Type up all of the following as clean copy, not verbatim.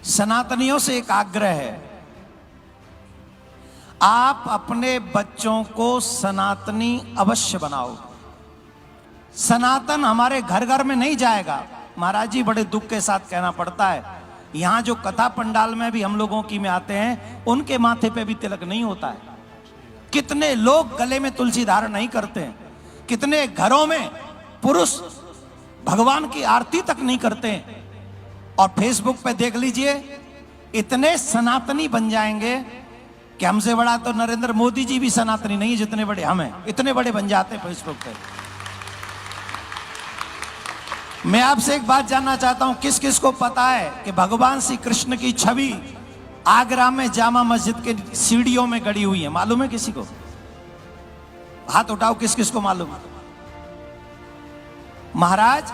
सनातनियों से एक आग्रह है, आप अपने बच्चों को सनातनी अवश्य बनाओ। सनातन हमारे घर घर में नहीं जाएगा। महाराज जी, बड़े दुख के साथ कहना पड़ता है, यहां जो कथा पंडाल में भी हम लोगों की में आते हैं, उनके माथे पे भी तिलक नहीं होता है। कितने लोग गले में तुलसी धारण नहीं करते हैं, कितने घरों में पुरुष भगवान की आरती तक नहीं करते हैं। और फेसबुक पे देख लीजिए, इतने सनातनी बन जाएंगे कि हमसे बड़ा तो नरेंद्र मोदी जी भी सनातनी नहीं, जितने बड़े हम हैं, इतने बड़े बन जाते हैं फेसबुक पे। मैं आपसे एक बात जानना चाहता हूं, किस किस को पता है कि भगवान श्री कृष्ण की छवि आगरा में जामा मस्जिद के सीढ़ियों में गड़ी हुई है? मालूम है किसी को? हाथ उठाओ, किस किस को मालूम है? महाराज,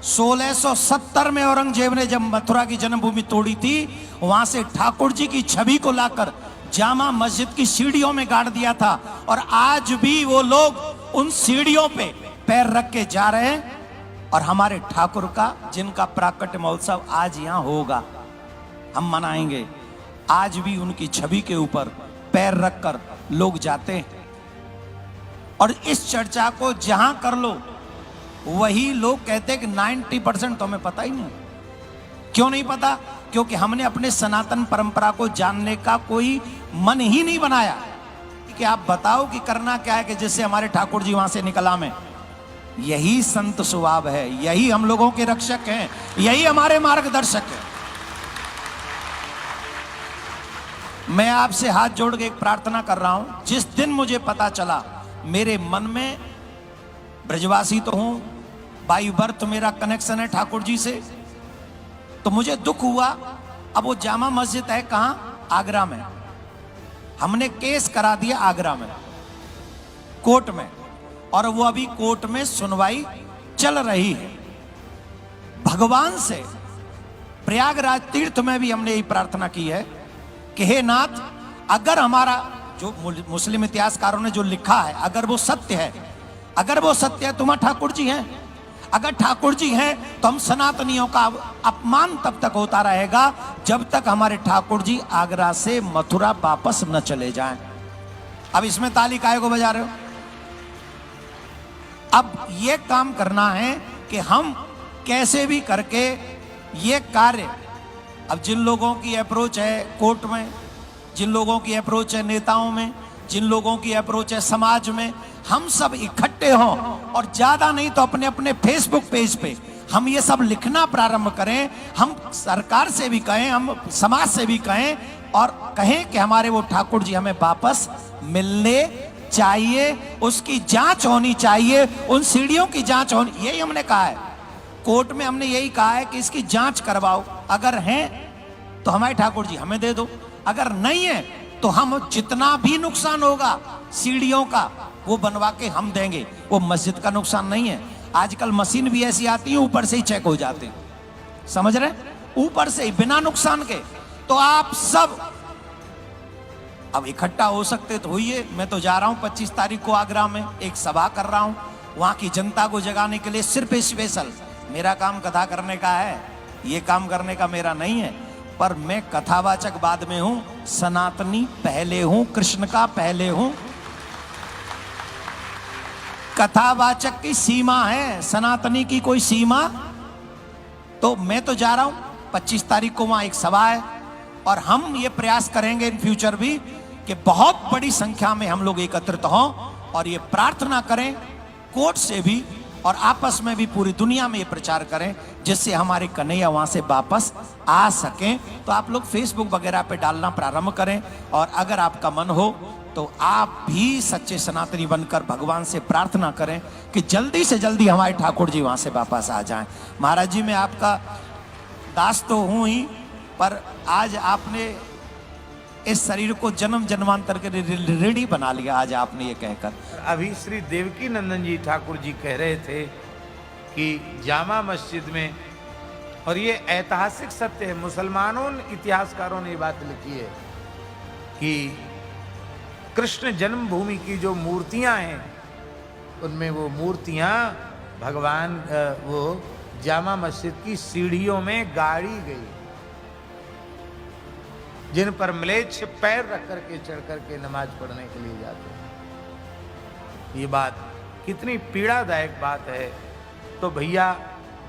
1670 में औरंगजेब ने जब मथुरा की जन्मभूमि तोड़ी थी, वहां से ठाकुर जी की छवि को लाकर जामा मस्जिद की सीढ़ियों में गाड़ दिया था। और आज भी वो लोग उन सीढ़ियों पे पैर रख के जा रहे हैं। और हमारे ठाकुर का, जिनका प्राकट्य महोत्सव आज यहां होगा, हम मनाएंगे, आज भी उनकी छवि के ऊपर पैर रखकर लोग जाते हैं। और इस चर्चा को जहां कर लो, वही लोग कहते हैं कि 90% तो हमें पता ही नहीं। क्यों नहीं पता? क्योंकि हमने अपने सनातन परंपरा को जानने का कोई मन ही नहीं बनाया कि आप बताओ कि करना क्या है कि जिससे हमारे ठाकुर जी वहां से निकल आए। यही संत स्वभाव है, यही हम लोगों के रक्षक हैं, यही हमारे मार्गदर्शक है। मैं आपसे हाथ जोड़ के एक प्रार्थना कर रहा हूं। जिस दिन मुझे पता चला, मेरे मन में, ब्रजवासी तो हूं, बाई बर्थ मेरा कनेक्शन है ठाकुर जी से, तो मुझे दुख हुआ। अब वो जामा मस्जिद है कहां? आगरा में। हमने केस करा दिया आगरा में, कोर्ट में, और वो अभी कोर्ट में सुनवाई चल रही है। भगवान से प्रयागराज तीर्थ में भी हमने यही प्रार्थना की है कि हे नाथ, अगर हमारा जो मुस्लिम इतिहासकारों ने जो लिखा है, अगर वो सत्य है, अगर वो सत्य है, तुम्हारा ठाकुर जी हैं, अगर ठाकुर जी हैं, तो हम सनातनियों का अपमान तब तक होता रहेगा जब तक हमारे ठाकुर जी आगरा से मथुरा वापस न चले जाएं। अब इसमें ताली काहे को बजा रहे हो? अब ये काम करना है कि हम कैसे भी करके ये कार्य, अब जिन लोगों की अप्रोच है कोर्ट में, जिन लोगों की अप्रोच है नेताओं में, जिन लोगों की अप्रोच है समाज में, हम सब इकट्ठे हों और ज्यादा नहीं तो अपने अपने फेसबुक पेज पे हम ये सब लिखना प्रारंभ करें। हम सरकार से भी कहें, हम समाज से भी कहें, और कहें कि हमारे वो ठाकुर जी हमें वापस मिलने चाहिए, उसकी जांच होनी चाहिए, उन सीढ़ियों की जांच होनी। यही हमने कहा है कोर्ट में, हमने यही कहा है कि इसकी जांच करवाओ। अगर हैं तो हमारे ठाकुर जी हमें दे दो, अगर नहीं है तो हम जितना भी नुकसान होगा सीढ़ियों का, वो बनवा के हम देंगे। वो मस्जिद का नुकसान नहीं है। आजकल मशीन भी ऐसी आती है, ऊपर से ही चेक हो जाते, समझ रहे, ऊपर से ही, बिना नुकसान के। तो आप सब अब इकट्ठा हो सकते तो होइए। मैं तो जा रहा हूं 25 तारीख को आगरा में, एक सभा कर रहा हूं, वहां की जनता को जगाने के लिए सिर्फ स्पेशल। मेरा काम कथा करने का है, ये काम करने का मेरा नहीं है, पर मैं कथावाचक बाद में हूं, सनातनी पहले हूं, कृष्ण का पहले हूं। कथावाचक की सीमा है, सनातनी की कोई सीमा। तो मैं तो जा रहा हूं 25 तारीख को, वहां एक सभा है, और हम ये प्रयास करेंगे इन फ्यूचर भी कि बहुत बड़ी संख्या में हम लोग एकत्रित हों और ये प्रार्थना करें कोर्ट से भी और आपस में भी, पूरी दुनिया में ये प्रचार करें, जिससे हमारे कन्हैया वहां से वापस आ सकें। तो आप लोग फेसबुक वगैरह पे डालना प्रारंभ करें, और अगर आपका मन हो तो आप भी सच्चे सनातनी बनकर भगवान से प्रार्थना करें कि जल्दी से जल्दी हमारे ठाकुर जी वहां से वापस आ जाएं। महाराज जी, मैं आपका दास तो हूं ही, पर आज आपने इस शरीर को जन्म जन्मांतर के ऋणी बना लिया, आज आपने ये कहकर। अभी श्री देवकी नंदन जी ठाकुर जी कह रहे थे कि जामा मस्जिद में, और ये ऐतिहासिक सत्य है, मुसलमानों इतिहासकारों ने ये बात लिखी है कि कृष्ण जन्मभूमि की जो मूर्तियां हैं, उनमें वो मूर्तियां भगवान वो जामा मस्जिद की सीढ़ियों में गाड़ी गई। जिन पर म्लेच्छ पैर रख करके चढ़ करके नमाज पढ़ने के लिए जाते हैं। ये बात कितनी पीड़ादायक बात है। तो भैया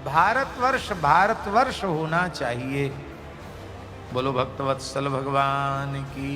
भारतवर्ष होना चाहिए। बोलो भक्तवत्सल भगवान की।